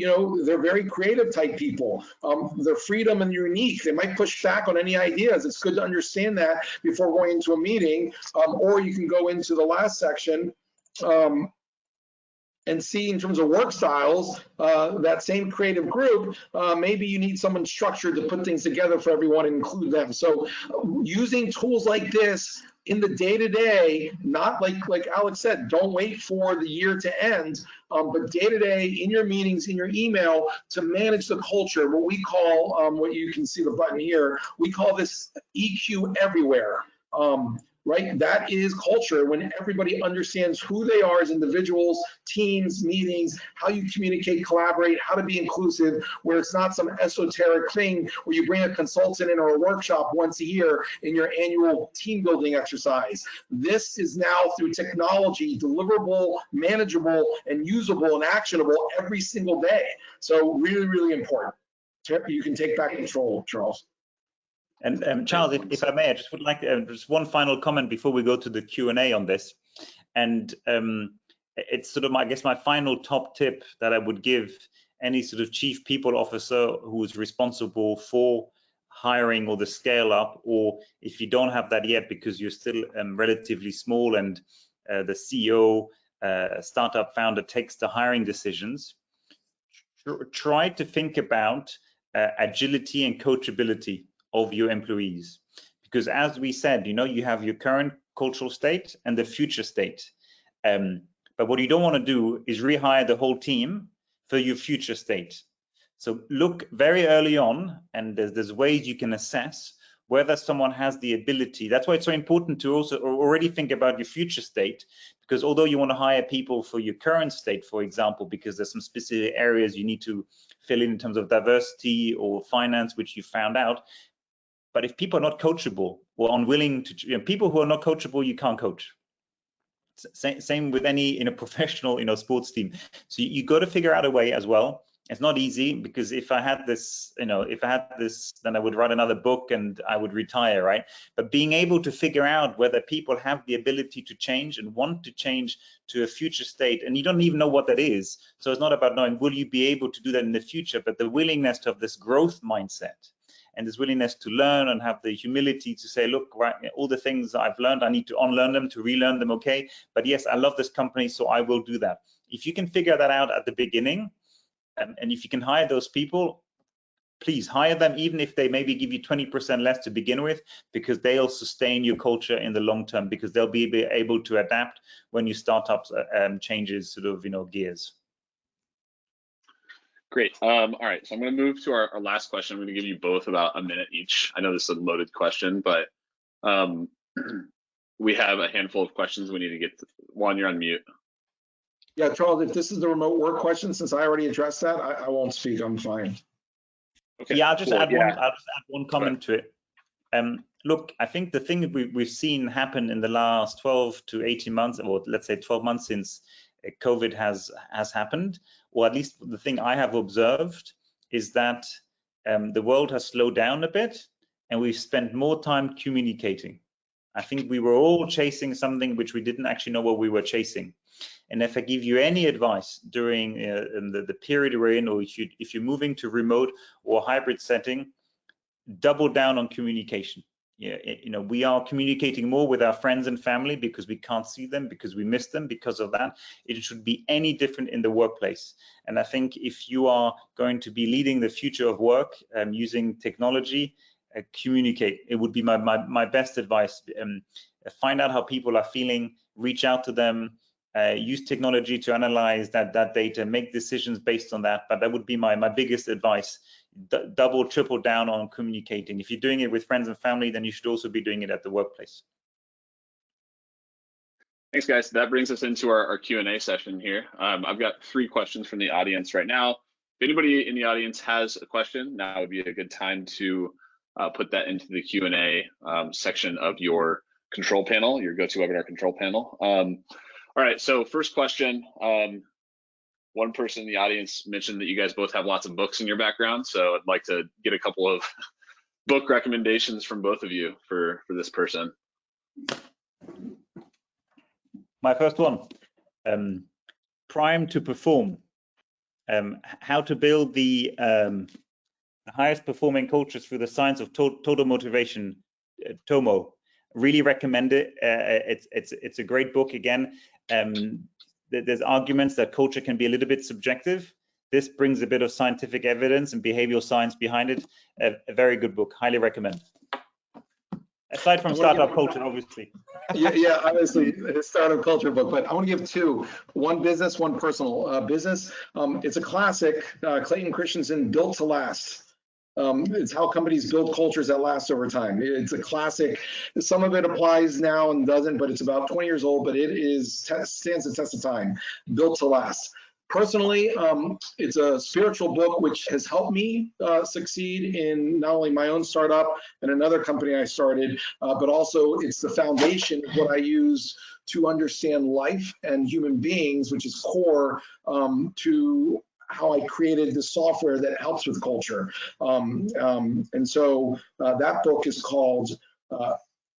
they're very creative type people. They're freedom and unique. They might push back on any ideas. It's good to understand that before going into a meeting, or you can go into the last section and see in terms of work styles, that same creative group, maybe you need someone structured to put things together for everyone and include them. So using tools like this in the day-to-day, not like Alex said, don't wait for the year to end, but day-to-day in your meetings, in your email, to manage the culture, what we call, what you can see the button here, we call this EQ everywhere. Right? That is culture, when everybody understands who they are as individuals, teams, meetings, how you communicate, collaborate, how to be inclusive, where it's not some esoteric thing where you bring a consultant in or a workshop once a year in your annual team building exercise. This is now through technology, deliverable, manageable, and usable and actionable every single day. So really, really important. You can take back control, Charles. And Charles, if I may, I just would like just one final comment before we go to the Q&A on this. And it's sort of, I guess, my final top tip that I would give any sort of chief people officer who is responsible for hiring or the scale up, or if you don't have that yet because you're still relatively small and the CEO, startup founder takes the hiring decisions, try to think about agility and coachability of your employees, because as we said, you have your current cultural state and the future state, but what you don't want to do is rehire the whole team for your future state. So look very early on, and there's ways you can assess whether someone has the ability. That's why it's so important to also already think about your future state, because although you want to hire people for your current state, for example, because there's some specific areas you need to fill in terms of diversity or finance, which you found out. But if people are not coachable or unwilling to, people who are not coachable, you can't coach. Same with any professional sports team. So you got to figure out a way as well. It's not easy, because if I had this, then I would write another book and I would retire, right? But being able to figure out whether people have the ability to change and want to change to a future state, and you don't even know what that is. So it's not about knowing, will you be able to do that in the future, but the willingness to have this growth mindset and this willingness to learn and have the humility to say, look, right, all the things I've learned, I need to unlearn them, to relearn them, okay? But yes, I love this company, so I will do that. If you can figure that out at the beginning, and if you can hire those people, please hire them, even if they maybe give you 20% less to begin with, because they'll sustain your culture in the long term, because they'll be able to adapt when your startup changes sort of, gears. Great. All right, so I'm going to move to our last question. I'm going to give you both about a minute each. I know this is a loaded question, but we have a handful of questions we need to get to. Juan, you're on mute. Yeah, Charles, if this is the remote work question, since I already addressed that, I won't speak. I'm fine. Okay. Yeah, I'll just add one comment to it. Look, I think the thing we've seen happen in the last 12 to 18 months, or let's say 12 months since COVID has happened, or at least the thing I have observed, is that the world has slowed down a bit and we've spent more time communicating. I think we were all chasing something which we didn't actually know what we were chasing. And if I give you any advice during the period we're in, or if you're moving to remote or hybrid setting, double down on communication. Yeah, we are communicating more with our friends and family because we can't see them, because we miss them. Because of that, it should be any different in the workplace. And I think if you are going to be leading the future of work using technology, communicate. It would be my best advice. Find out how people are feeling, reach out to them, use technology to analyze that data, make decisions based on that. But that would be my biggest advice. Double, triple down on communicating. If you're doing it with friends and family, then you should also be doing it at the workplace. Thanks, guys. That brings us into our Q&A session here. I've got 3 questions from the audience right now. If anybody in the audience has a question, now would be a good time to put that into the Q&A section of your control panel, your GoToWebinar control panel. All right, so first question. One person in the audience mentioned that you guys both have lots of books in your background, so I'd like to get a couple of book recommendations from both of you for this person. My first one, Prime to Perform, how to build the highest performing cultures through the science of total motivation, Tomo. Really recommend it. It's a great book. Again, there's arguments that culture can be a little bit subjective. This brings a bit of scientific evidence and behavioral science behind it. A very good book, highly recommend. Aside from startup culture, obviously. yeah, obviously, a startup culture book, but I want to give two, one business, one personal. Business, it's a classic, Clayton Christensen, Built to Last. It's how companies build cultures that last over time. It's a classic. Some of it applies now and doesn't, but it's about 20 years old, but it stands the test of time. Built to Last. Personally, it's a spiritual book which has helped me succeed in not only my own startup and another company I started, but also it's the foundation of what I use to understand life and human beings, which is core to how I created the software that helps with culture. And so that book is called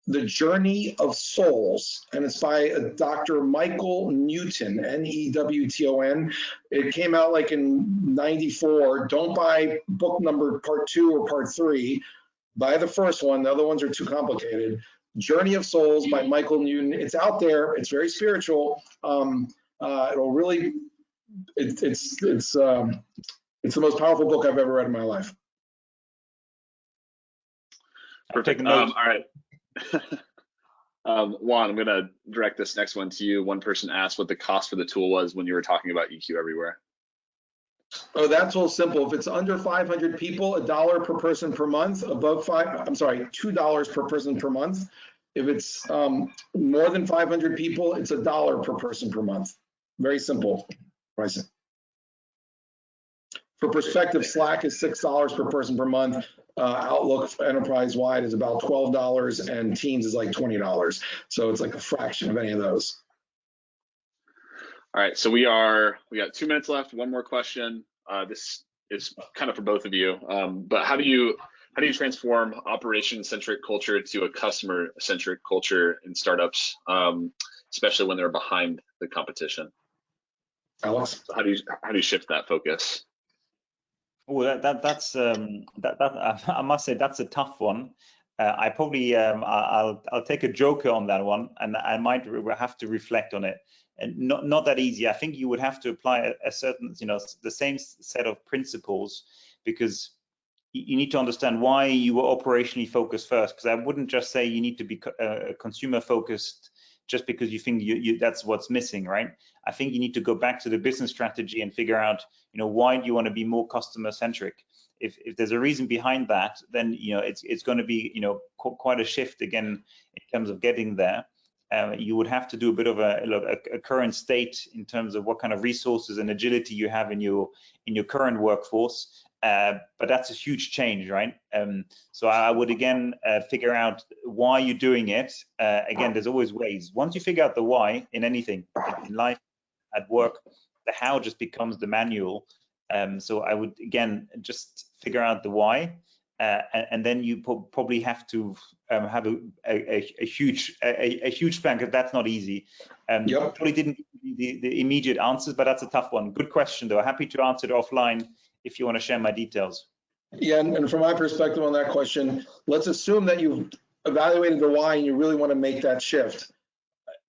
The Journey of Souls, and it's by Dr. Michael Newton, N-E-W-T-O-N. It came out like in '94. Don't buy book number part 2 or part 3. Buy the first one. The other ones are too complicated. Journey of Souls by Michael Newton. It's out there. It's very spiritual. It'll really, it's the most powerful book I've ever read in my life. Perfect. All right. Juan, I'm going to direct this next one to you. One person asked what the cost for the tool was when you were talking about EQ Everywhere. Oh, that's all simple. If it's under 500 people, $1 per person per month. Above $2 per person per month. If it's more than 500 people, it's $1 per person per month. Very simple pricing. For perspective, Slack is $6 per person per month. Outlook enterprise-wide is about $12, and Teams is like $20. So it's like a fraction of any of those. All right, so we got 2 minutes left. One more question. This is kind of for both of you. But how do you transform operation-centric culture to a customer-centric culture in startups, especially when they're behind the competition? Alex, how do you shift that focus? Oh, that's I must say that's a tough one. I probably I'll take a joker on that one, and I might have to reflect on it. And not that easy. I think you would have to apply a certain, the same set of principles, because you need to understand why you were operationally focused first. Because I wouldn't just say you need to be consumer focused just because you think that's what's missing, right? I think you need to go back to the business strategy and figure out, why do you want to be more customer centric? If there's a reason behind that, then it's going to be quite a shift again in terms of getting there. You would have to do a bit of a current state in terms of what kind of resources and agility you have in your current workforce. But that's a huge change, right? So I would again figure out why you're doing it. Again, there's always ways. Once you figure out the why in anything, in life, at work, the how just becomes the manual. So I would again just figure out the why, and then you probably have to have a huge plan, because that's not easy. Yep. Probably didn't give you the immediate answers, but that's a tough one. Good question though. Happy to answer it offline if you want to share my details. Yeah, and from my perspective on that question, let's assume that you've evaluated the why and you really want to make that shift.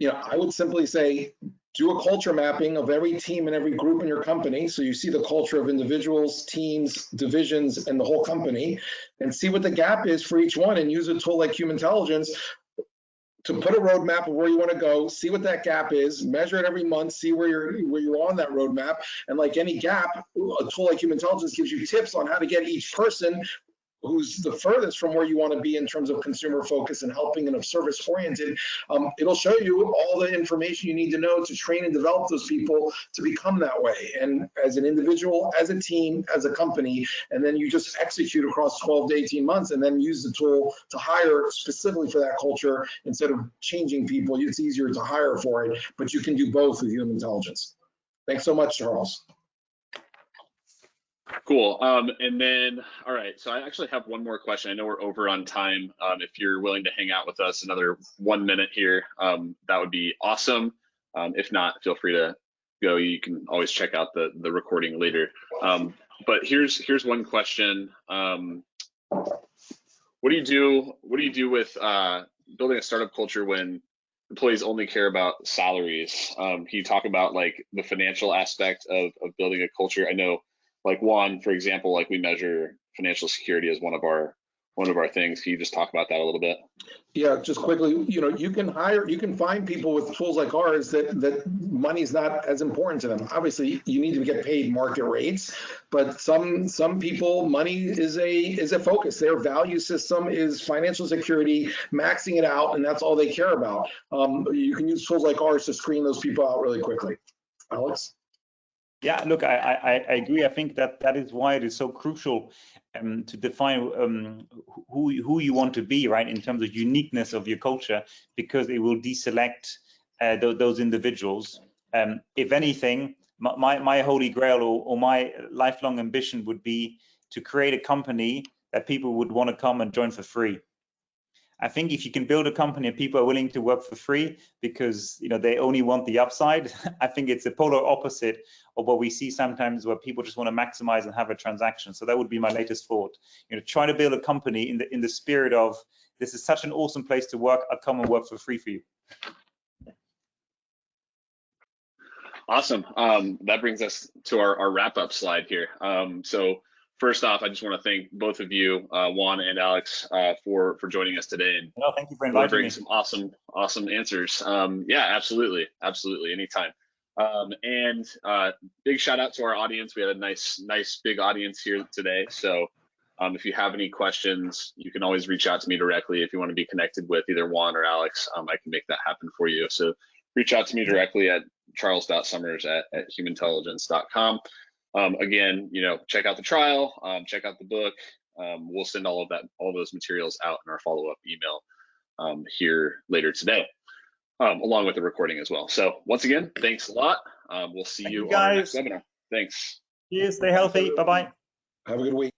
I would simply say, do a culture mapping of every team and every group in your company, so you see the culture of individuals, teams, divisions, and the whole company, and see what the gap is for each one, and use a tool like Humantelligence to put a roadmap of where you want to go, see what that gap is, measure it every month, see where you're on that roadmap. And like any gap, a tool like Humantelligence gives you tips on how to get each person who's the furthest from where you want to be in terms of consumer focus and helping and of service oriented, it'll show you all the information you need to know to train and develop those people to become that way. And as an individual, as a team, as a company, and then you just execute across 12 to 18 months and then use the tool to hire specifically for that culture instead of changing people. It's easier to hire for it, but you can do both with Humantelligence. Thanks so much, Charles. Cool. And then, all right, so I actually have one more question. I know we're over on time. If you're willing to hang out with us another 1 minute here, that would be awesome. If not, feel free to go. You can always check out the recording later. But here's one question. What do you do with building a startup culture when employees only care about salaries? Can you talk about like the financial aspect of building a culture? I know, like one, for example, like we measure financial security as one of our things. Can you just talk about that a little bit? Yeah, just quickly, you can find people with tools like ours that money's not as important to them. Obviously, you need to get paid market rates, but some people, money is a focus. Their value system is financial security, maxing it out, and that's all they care about. You can use tools like ours to screen those people out really quickly. Alex? Yeah, look, I agree. I think that is why it is so crucial to define who you want to be, right, in terms of uniqueness of your culture, because it will deselect those individuals. If anything, my holy grail or my lifelong ambition would be to create a company that people would want to come and join for free. I think if you can build a company and people are willing to work for free because they only want the upside, I think it's the polar opposite of what we see sometimes where people just want to maximize and have a transaction. So that would be my latest thought. Try to build a company in the spirit of, this is such an awesome place to work, I'll come and work for free for you. Awesome. That brings us to our wrap-up slide here. So first off, I just want to thank both of you, Juan and Alex, for joining us today and thank you for inviting me. some awesome answers. Yeah, absolutely, anytime. And big shout out to our audience. We had a nice big audience here today. So if you have any questions, you can always reach out to me directly. If you want to be connected with either Juan or Alex, I can make that happen for you. So reach out to me directly at charles.summers@humantelligence.com. Again, check out the trial, check out the book. We'll send all those materials out in our follow-up email here later today, along with the recording as well. So once again, thanks a lot. We'll see you on our next webinar. Thanks. Cheers, stay healthy. Bye-bye. Have a good week.